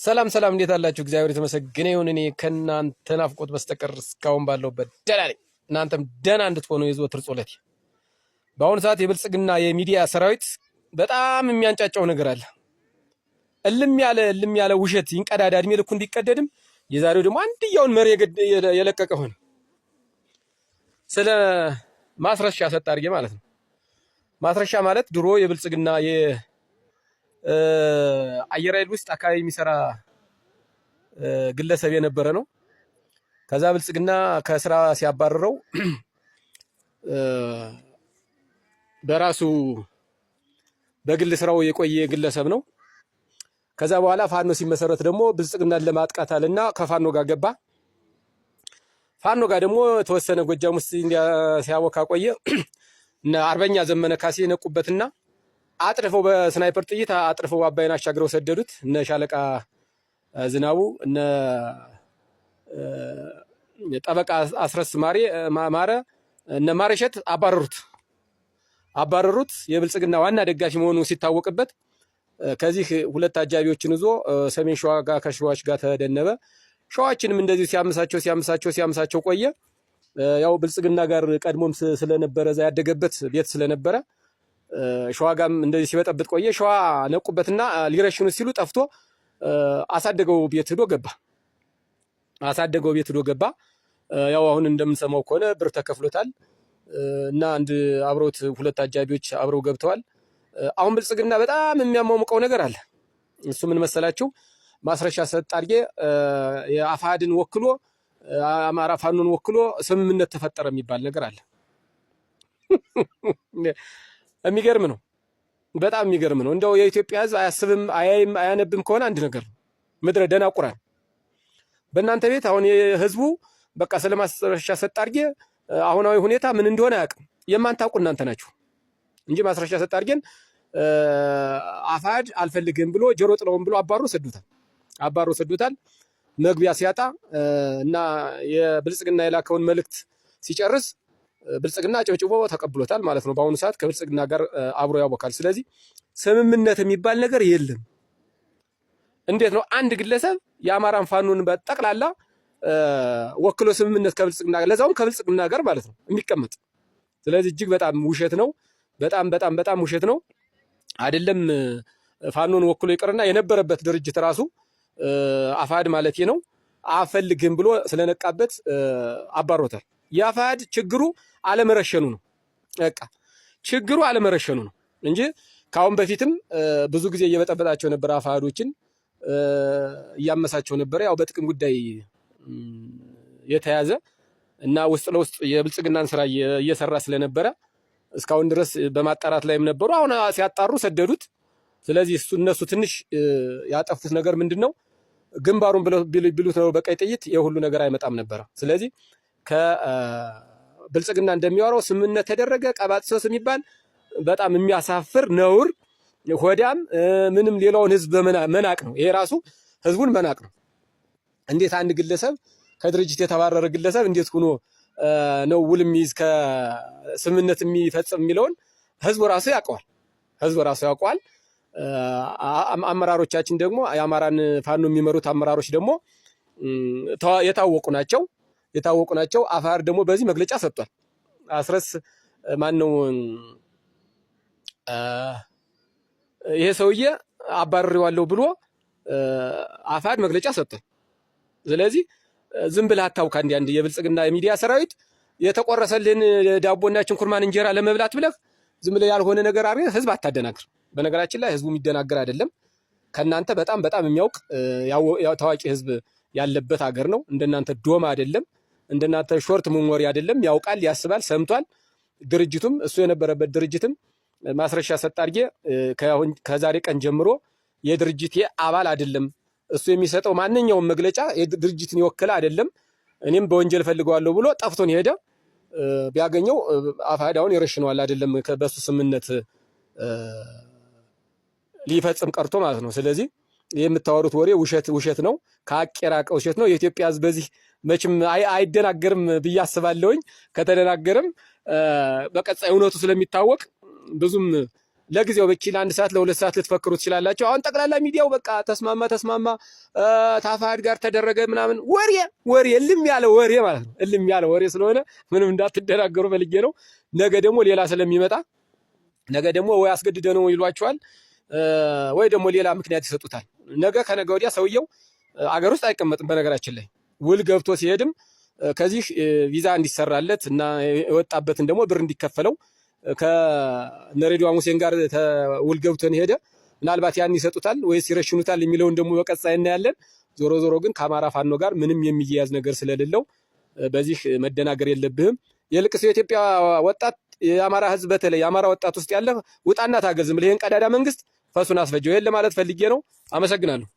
ሰላም ሰላም፣ እንዴት አላችሁ? እግዚአብሔር የተመሰገነ ይሁን። እኔ ከእናንተ ናፍቆት በስተቀር እስካሁን ባለሁበት ደህና ነኝ። እናንተም ደህና እንድትሆኑ የዘወትር ጸሎቴ። በአሁኑ ሰዓት የብልጽግና የሚዲያ ሰራዊት በጣም የሚያንጫጫው ነገር አለ። እልም ያለ ውሸት ይንቀዳዳ እድሜ ልኩ እንዲቀደድም። የዛሬው ደግሞ አንድያውን መሪ የለቀቀ ሆነ። ስለ ማስረሻ ሰጥ አድርጌ ማለት ነው። ማስረሻ ማለት ድሮ የብልጽግና አየር ኃይል ውስጥ አካባቢ የሚሰራ ግለሰብ የነበረ ነው። ከዛ ብልጽግና ከስራ ሲያባረረው በራሱ በግል ስራው የቆየ ግለሰብ ነው። ከዛ በኋላ ፋኖ ሲመሰረት ደግሞ ብልጽግናን ለማጥቃት አለና ከፋኖ ጋር ገባ። ፋኖ ጋር ደግሞ ተወሰነ ጎጃም ውስጥ ሲያወካ ቆየ። እና አርበኛ ዘመነ ካሴ ነቁበትና አጥርፈው በስናይፐር ጥይት አጥርፈው አባይን አሻግረው ሰደዱት። እነ ሻለቃ ዝናቡ እነ ጠበቃ አስረስ ማረ እነ ማረሸት አባረሩት። የብልጽግና ዋና ደጋፊ መሆኑ ሲታወቅበት ከዚህ ሁለት አጃቢዎችን ይዞ ሰሜን ሸዋ ጋር ከሸዋች ጋር ተደነበ። ሸዋችንም እንደዚህ ሲያምሳቸው ቆየ። ያው ብልጽግና ጋር ቀድሞም ስለነበረ እዛ ያደገበት ቤት ስለነበረ ሸዋ ጋም እንደዚህ ሲበጠብጥ ቆየ። ሸዋ ነቁበትና ሊረሽኑ ሲሉ ጠፍቶ አሳደገው ቤት ሄዶ ገባ። ያው አሁን እንደምንሰማው ከሆነ ብር ተከፍሎታል እና አንድ አብሮት ሁለት አጃቢዎች አብረው ገብተዋል። አሁን ብልጽግና በጣም የሚያሟሙቀው ነገር አለ። እሱ ምን መሰላችሁ? ማስረሻ ሰጥ አድርጌ የአፋድን ወክሎ አማራ ፋኖን ወክሎ ስምምነት ተፈጠረ የሚባል ነገር አለ። የሚገርም ነው። በጣም የሚገርም ነው። እንደው የኢትዮጵያ ሕዝብ አያስብም አያይም አያነብም ከሆነ አንድ ነገር ነው። ምድረ ደናቁራን በእናንተ ቤት አሁን የህዝቡ በቃ ስለማስረሻ ሰጥ አድርጌ አሁናዊ ሁኔታ ምን እንደሆነ አያውቅም። የማንታውቁ እናንተ ናችሁ እንጂ ማስረሻ ሰጥ አድርጌን አፋድ አልፈልግም ብሎ ጆሮ ጥለውን ብሎ አባሮ ሰዱታል። መግቢያ ሲያጣ እና የብልጽግና የላከውን መልእክት ሲጨርስ ብልጽግና ጨብጭቦ ተቀብሎታል ማለት ነው። በአሁኑ ሰዓት ከብልጽግና ጋር አብሮ ያወካል። ስለዚህ ስምምነት የሚባል ነገር የለም። እንዴት ነው አንድ ግለሰብ የአማራን ፋኖን በጠቅላላ ወክሎ ስምምነት ከብልጽግና ጋር ለዛውም ከብልጽግና ጋር ማለት ነው የሚቀመጥ? ስለዚህ እጅግ በጣም ውሸት ነው። በጣም ውሸት ነው። አይደለም ፋኖን ወክሎ ይቅርና የነበረበት ድርጅት ራሱ አፋድ ማለት ነው አፈልግም ብሎ ስለነቃበት አባሮታል። የአፋድ ችግሩ አለመረሸኑ ነው። በቃ ችግሩ አለመረሸኑ ነው እንጂ ካሁን በፊትም ብዙ ጊዜ እየበጠበጣቸው ነበር። አፋዶችን እያመሳቸው ነበር። ያው በጥቅም ጉዳይ የተያዘ እና ውስጥ ለውስጥ የብልጽግናን ስራ እየሰራ ስለነበረ እስካሁን ድረስ በማጣራት ላይም ነበሩ። አሁን ሲያጣሩ ሰደዱት። ስለዚህ እነሱ ትንሽ ያጠፉት ነገር ምንድነው? ግንባሩን ቢሉት ነው በቀይ ጥይት የሁሉ ነገር አይመጣም ነበር። ስለዚህ ከብልጽግና እንደሚያወራው ስምምነት ተደረገ ቀባጥሶስ የሚባል በጣም የሚያሳፍር ነውር ሆዳም ምንም ሌላውን ህዝብ መናቅ ነው። ይሄ ራሱ ህዝቡን መናቅ ነው። እንዴት አንድ ግለሰብ ከድርጅት የተባረረ ግለሰብ እንዴት ሆኖ ነው ውል የሚይዝ ከስምምነት የሚፈጽም የሚለውን ህዝቡ ራሱ ያውቀዋል። አመራሮቻችን ደግሞ የአማራን ፋኖ የሚመሩት አመራሮች ደግሞ የታወቁ ናቸው። አፋር ደግሞ በዚህ መግለጫ ሰጥቷል። አስረስ ማን ነው ይሄ ሰውዬ አባርሬዋለሁ ብሎ አፋድ መግለጫ ሰጥቷል። ስለዚህ ዝም ብለህ አታውካ። አንድ የብልጽግና የሚዲያ ሰራዊት የተቆረሰልን ዳቦና ችንኩርማን እንጀራ ለመብላት ብለህ ዝም ብለህ ያልሆነ ነገር አድርገህ ህዝብ አታደናግር። በነገራችን ላይ ህዝቡ የሚደናገር አይደለም። ከናንተ በጣም የሚያውቅ ታዋቂ ህዝብ ያለበት ሀገር ነው። እንደናንተ ዶማ አይደለም። እንደናንተ ሾርት ሜሞሪ አይደለም። ያውቃል፣ ያስባል፣ ሰምቷል። ድርጅቱም እሱ የነበረበት ድርጅትም ማስረሻ ሰጥ አድርጌ ከዛሬ ቀን ጀምሮ የድርጅቴ አባል አይደለም። እሱ የሚሰጠው ማንኛውም መግለጫ የድርጅትን ይወክል አይደለም። እኔም በወንጀል ፈልገዋለሁ ብሎ ጠፍቶን ሄደ። ቢያገኘው አፋዳውን ይረሽነዋል አይደለም በሱ ስምምነት ሊፈጽም ቀርቶ ማለት ነው። ስለዚህ የምታወሩት ወሬ ውሸት ነው። ከሀቅ የራቀ ውሸት ነው። የኢትዮጵያ ህዝብ በዚህ መቼም አይደናገርም ብዬ አስባለሁኝ። ከተደናገርም በቀጣይ እውነቱ ስለሚታወቅ ብዙም ለጊዜው በቂ ለ1 ሰዓት ለ2 ሰዓት ልትፈክሩ ትችላላችሁ። አሁን ጠቅላላ ሚዲያው በቃ ተስማማ ታፋድ ጋር ተደረገ ምናምን ወሬ እልም ያለ ወሬ ማለት ነው። እልም ያለ ወሬ ስለሆነ ምንም እንዳትደናገሩ ፈልጌ ነው። ነገ ደግሞ ሌላ ስለሚመጣ ነገ ደግሞ ወይ አስገድደ ነው ይሏቸዋል ወይ ደግሞ ሌላ ምክንያት ይሰጡታል። ነገ ከነገ ወዲያ ሰውየው አገር ውስጥ አይቀመጥም። በነገራችን ላይ ውል ገብቶ ሲሄድም ከዚህ ቪዛ እንዲሰራለት እና የወጣበትን ደግሞ ብር እንዲከፈለው ከነሬድዋን ሁሴን ጋር ውል ገብቶን ሄደ። ምናልባት ያን ይሰጡታል ወይስ ይረሽኑታል የሚለውን ደግሞ በቀጣይ እናያለን። ዞሮ ዞሮ ግን ከአማራ ፋኖ ጋር ምንም የሚያያዝ ነገር ስለሌለው በዚህ መደናገር የለብህም። የልቅስ የኢትዮጵያ ወጣት የአማራ ህዝብ በተለይ የአማራ ወጣት ውስጥ ያለ ውጣና ታገዝም። ይሄን ቀዳዳ መንግስት ፈሱን አስፈጀው። ይሄን ለማለት ፈልጌ ነው። አመሰግናለሁ።